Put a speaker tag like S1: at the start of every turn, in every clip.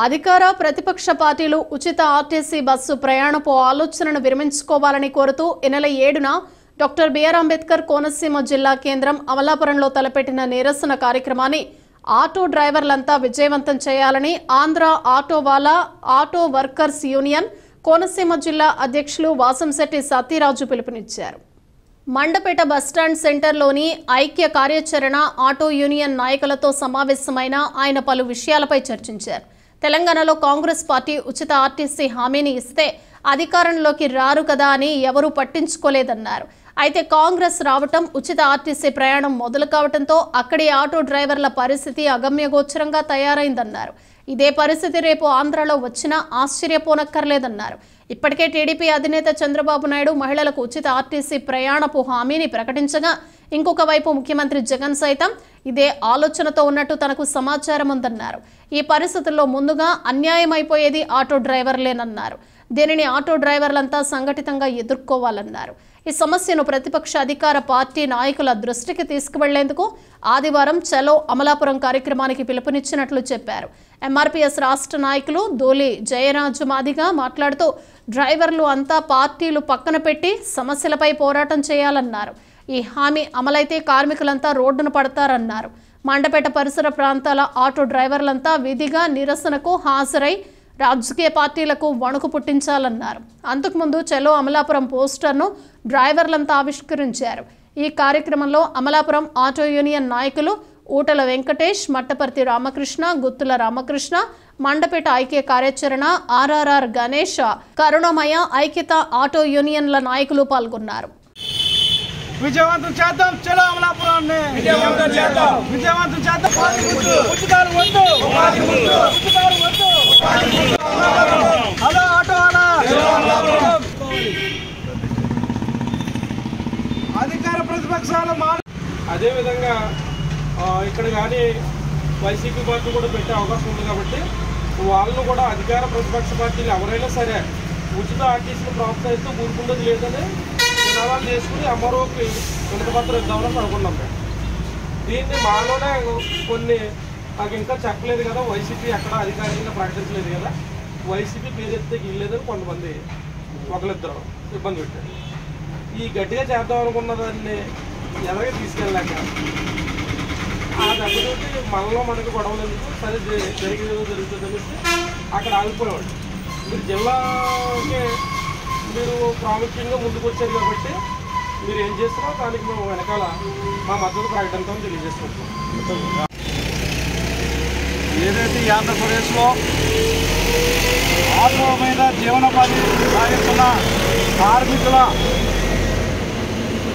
S1: అధికార ప్రతిపక్ష పార్టీలు ఉచిత ఆర్టీసీ బస్సు ప్రయాణపు ఆలోచనను విరమించుకోవాలని కోరుతూ ఈ నెల 7న డాక్టర్ బిఆర్ అంబేద్కర్ కోనసీమ జిల్లా కేంద్రం అమలాపురంలో తలపెట్టిన నిరసన కార్యక్రమాన్ని ఆటో డ్రైవర్లంతా విజయవంతం చేయాలని ఆంధ్ర ఆటోవాలా ఆటో వర్కర్స్ యూనియన్ కోనసీమ జిల్లా అధ్యక్షులు వాసంశెట్టి సత్యరాజు పిలుపునిచ్చారు. మండపేట బస్టాండ్ సెంటర్లోని ఐక్య కార్యాచరణ ఆటో యూనియన్ నాయకులతో సమావేశమైన ఆయన పలు విషయాలపై చర్చించారు. తెలంగాణలో కాంగ్రెస్ పార్టీ ఉచిత ఆర్టీసీ హామీని ఇస్తే అధికారంలోకి రారు కదా అని ఎవరూ పట్టించుకోలేదన్నారు. అయితే కాంగ్రెస్ రావటం ఉచిత ఆర్టీసీ ప్రయాణం మొదలు కావడంతో అక్కడి ఆటో డ్రైవర్ల పరిస్థితి అగమ్యగోచరంగా తయారైందన్నారు. ఇదే పరిస్థితి రేపు ఆంధ్రాలో వచ్చినా ఆశ్చర్యపోనక్కర్లేదన్నారు. ఇప్పటికే టీడీపీ అధినేత చంద్రబాబు నాయుడు మహిళలకు ఉచిత ఆర్టీసీ ప్రయాణపు హామీని ప్రకటించగా ఇంకొక వైపు ముఖ్యమంత్రి జగన్ సైతం ఇదే ఆలోచనతో ఉన్నట్టు తనకు సమాచారం ఉందన్నారు. ఈ పరిస్థితుల్లో ముందుగా అన్యాయం అయిపోయేది ఆటో డ్రైవర్లేనన్నారు. దీనిని ఆటో డ్రైవర్లంతా సంఘటితంగా ఎదుర్కోవాలన్నారు. ఈ సమస్యను ప్రతిపక్ష అధికార పార్టీ నాయకుల దృష్టికి తీసుకువెళ్లేందుకు ఆదివారం చలో అమలాపురం కార్యక్రమానికి పిలుపునిచ్చినట్లు చెప్పారు. ఎంఆర్పీఎస్ రాష్ట్ర నాయకులు దోలి జయరాజు మాదిగా మాట్లాడుతూ డ్రైవర్లు అంతా పార్టీలు పక్కన పెట్టి సమస్యలపై పోరాటం చేయాలన్నారు. ఈ హామీ అమలైతే కార్మికులంతా రోడ్డున పడతారన్నారు. మండపేట పరిసర ప్రాంతాల ఆటో డ్రైవర్లంతా విధిగా నిరసనకు హాజరై రాజకీయ పార్టీలకు వణుకు పుట్టించాలన్నారు. అంతకుముందు చలో అమలాపురం పోస్టర్ను డ్రైవర్లంతా ఆవిష్కరించారు. ఈ కార్యక్రమంలో అమలాపురం ఆటో యూనియన్ నాయకులు ఊటల వెంకటేష్, మట్టపర్తి రామకృష్ణ, గుత్తుల రామకృష్ణ, మండపేట ఐక్య కార్యాచరణ ఆర్ఆర్ఆర్ గణేష్, కరుణమయ ఐక్యత ఆటో యూనియన్ల నాయకులు పాల్గొన్నారు.
S2: విజయవంతం చేద్దాం, చలో అమలాపురాన్ని విజయవంతం చేద్దాం, విజయవంతం చేద్దాం. ఉచితాలు వద్దు, ఉచితాలు వద్దు. హలో ఆటో వాలా, అధికార ప్రతిపక్షాలు
S3: అదేవిధంగా ఇక్కడ కానీ వైసీపీ పార్టీ కూడా పెట్టే అవకాశం ఉంది కాబట్టి వాళ్ళను కూడా అధికార ప్రతిపక్ష పార్టీలు ఎవరైనా సరే ఉచిత ఆర్టీసీని ప్రోత్సహిస్తూ ఊరుకుండదు లేదని నినాదాలు చేసుకుని అమరోకి వినతిపత్రం ఇద్దామని అనుకున్నాం. దీన్ని మాలోనే కొన్ని నాకు ఇంకా చెప్పలేదు కదా, వైసీపీ ఎక్కడ అధికారికంగా ప్రకటించలేదు కదా, వైసీపీ పేరెత్తే ఇల్లేదని కొంతమంది ఒకరిద్దరు ఇబ్బంది పెట్టారు. ఈ గట్టిగా చేద్దాం అనుకున్న దాన్ని ఎలాగే తీసుకెళ్ళాక ఆ దెబ్బతోటి మనలో మనకు గొడవలు ఎందుకు, సరే జరిగేదో జరుగుతుందని అక్కడ ఆగిపోయేవాడు. మీరు జిల్లాకే మీరు ప్రాముఖ్యంగా ముందుకు వచ్చారు కాబట్టి మీరు ఏం చేస్తారో దానికి మేము వెనకాల మా మద్దతు ప్రకటించామని తెలియజేసుకుంటున్నాం.
S2: ఏదైతే ఈ ఆంధ్రప్రదేశ్లో ఆటో మీద జీవనోపాధి సాగిస్తున్న కార్మికుల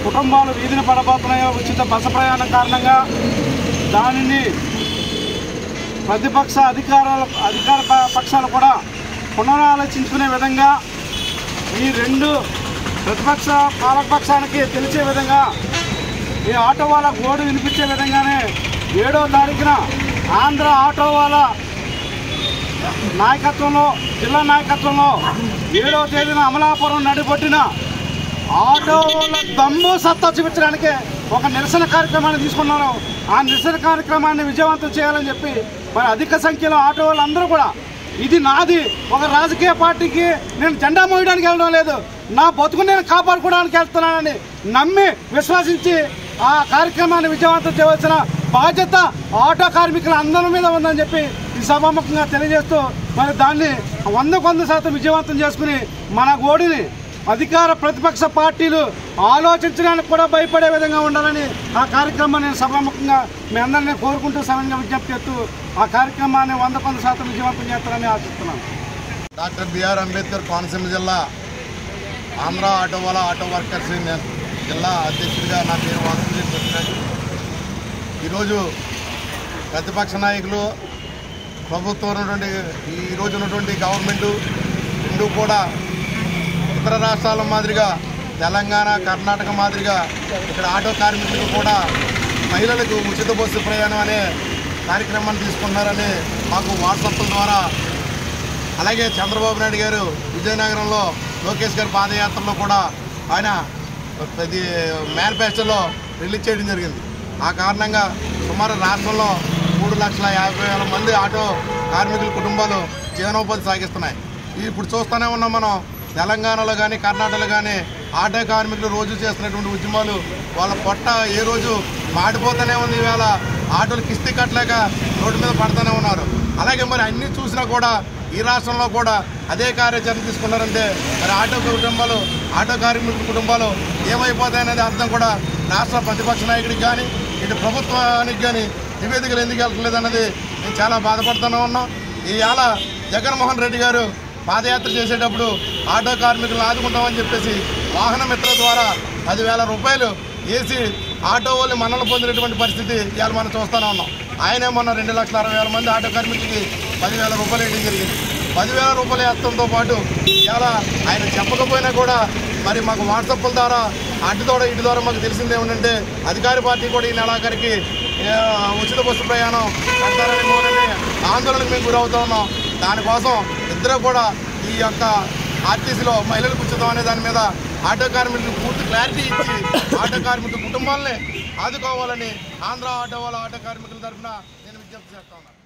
S2: కుటుంబాలు వీధిన పడబోతున్నాయో ఉచిత బస ప్రయాణం కారణంగా దానిని ప్రతిపక్ష అధికార పక్షాలు కూడా పునరాలోచించుకునే విధంగా ఈ రెండు ప్రతిపక్ష పాలకపక్షానికి తెలిసే విధంగా ఈ ఆటో వాళ్ళ గోడు వినిపించే విధంగానే 7వ తారీఖున ఆంధ్ర ఆటో వాళ్ళ నాయకత్వంలో జిల్లా నాయకత్వంలో 7వ తేదీన అమలాపురం నడిపొట్టిన ఆటో వాళ్ళ దమ్ము సత్తా చూపించడానికి ఒక నిరసన కార్యక్రమాన్ని తీసుకున్నారు. ఆ నిరసన కార్యక్రమాన్ని విజయవంతం చేయాలని చెప్పి మరి అధిక సంఖ్యలో ఆటో వాళ్ళందరూ కూడా ఇది నాది, ఒక రాజకీయ పార్టీకి నేను జెండా మోయడానికి వెళ్ళడం లేదు, నా బతుకుని నేను కాపాడుకోవడానికి వెళ్తున్నానని నమ్మి విశ్వసించి ఆ కార్యక్రమాన్ని విజయవంతం చేయవలసిన బాధ్యత ఆటో కార్మికుల అందరి మీద ఉందని చెప్పి ఈ సభాముఖంగా తెలియజేస్తూ మరి దాన్ని 100% విజయవంతం చేసుకుని మన గోడిని అధికార ప్రతిపక్ష పార్టీలు ఆలోచించడానికి కూడా భయపడే విధంగా ఉండాలని ఆ కార్యక్రమాన్ని నేను సభాముఖంగా మీ అందరినీ కోరుకుంటూ సమయంగా విజ్ఞప్తి చేస్తూ ఆ కార్యక్రమాన్ని 100% విజయవంతం చేస్తారని ఆశిస్తున్నాను.
S4: డాక్టర్ బిఆర్ అంబేద్కర్ కోనసీమ జిల్లా ఆంధ్ర ఆటోవాలా ఆటో వర్కర్స్ జిల్లా అధ్యక్షుడిగా నా పేరు వాసంశెట్టి సత్యరాజు. ఈరోజు ప్రతిపక్ష నాయకులు ప్రభుత్వం ఉన్నటువంటి ఈరోజు ఉన్నటువంటి గవర్నమెంటు రెండు కూడా ఇతర రాష్ట్రాల మాదిరిగా తెలంగాణ కర్ణాటక మాదిరిగా ఇక్కడ ఆటో కార్మికులకు కూడా మహిళలకు ఉచిత బస్సు ప్రయాణం అనే కార్యక్రమాన్ని తీసుకున్నారని మాకు వాట్సాప్ల ద్వారా, అలాగే చంద్రబాబు నాయుడు గారు విజయనగరంలో లోకేష్ గారి పాదయాత్రలో కూడా ఆయన మేనిఫెస్టోలో రిలీజ్ చేయడం జరిగింది. ఆ కారణంగా సుమారు రాష్ట్రంలో 3,50,000 మంది ఆటో కార్మికుల కుటుంబాలు జీవనోపాధి సాగిస్తున్నాయి. ఇప్పుడు చూస్తూనే ఉన్నాం మనం తెలంగాణలో కానీ కర్ణాటకలో కానీ ఆటో కార్మికులు రోజు చేస్తున్నటువంటి ఉద్యమాలు వాళ్ళ పొట్ట ఏ రోజు మాడిపోతూనే ఉంది. ఈవేళ ఆటోలు కిస్తీ కట్టలేక రోడ్డు మీద పడుతూనే ఉన్నారు. అలాగే మరి అన్నీ చూసినా కూడా ఈ రాష్ట్రంలో కూడా అదే కార్యాచరణ తీసుకున్నారంటే మరి ఆటో కుటుంబాలు ఆటో కార్మికుల కుటుంబాలు ఏమైపోతాయనేది అర్థం కూడా రాష్ట్ర ప్రతిపక్ష నాయకుడికి కానీ ఇటు ప్రభుత్వానికి కానీ నివేదికలు ఎందుకు వెళ్ళట్లేదు అన్నది మేము చాలా బాధపడుతూనే ఉన్నాం. ఈవేళ జగన్మోహన్ రెడ్డి గారు పాదయాత్ర చేసేటప్పుడు ఆటో కార్మికులను ఆదుకుంటామని చెప్పేసి వాహన మిత్ర ద్వారా 10,000 రూపాయలు వేసి ఆటో వాళ్ళు మన్నలు పొందినటువంటి పరిస్థితి ఇవాళ మనం చూస్తూనే ఉన్నాం. ఆయనే మొన్న 2,60,000 మంది ఆటో కార్మికులకి 10,000 రూపాయలు వేయడం జరిగింది. 10,000 రూపాయలు వేయడంతో పాటు ఇవాళ ఆయన చెప్పకపోయినా కూడా మరి మాకు వాట్సాప్ల ద్వారా అటు ద్వారా మాకు తెలిసింది ఏమిటంటే అధికార పార్టీ కూడా ఈ నెలాఖరికి ఉచిత బస్సు ప్రయాణం కడతారని ఆందోళనకు మేము గురవుతూ ఉన్నాం. దానికోసం ఇద్దరు కూడా ఈ యొక్క ఆర్టీసీలో మహిళలకు ఉచితం అనే దాని మీద ఆటో కార్మికులకు పూర్తి క్లారిటీ ఇచ్చి ఆటో కార్మికుల కుటుంబాలని ఆదుకోవాలని ఆంధ్ర ఆటో కార్మికుల తరఫున నేను విజ్ఞప్తి చేస్తా ఉన్నాను.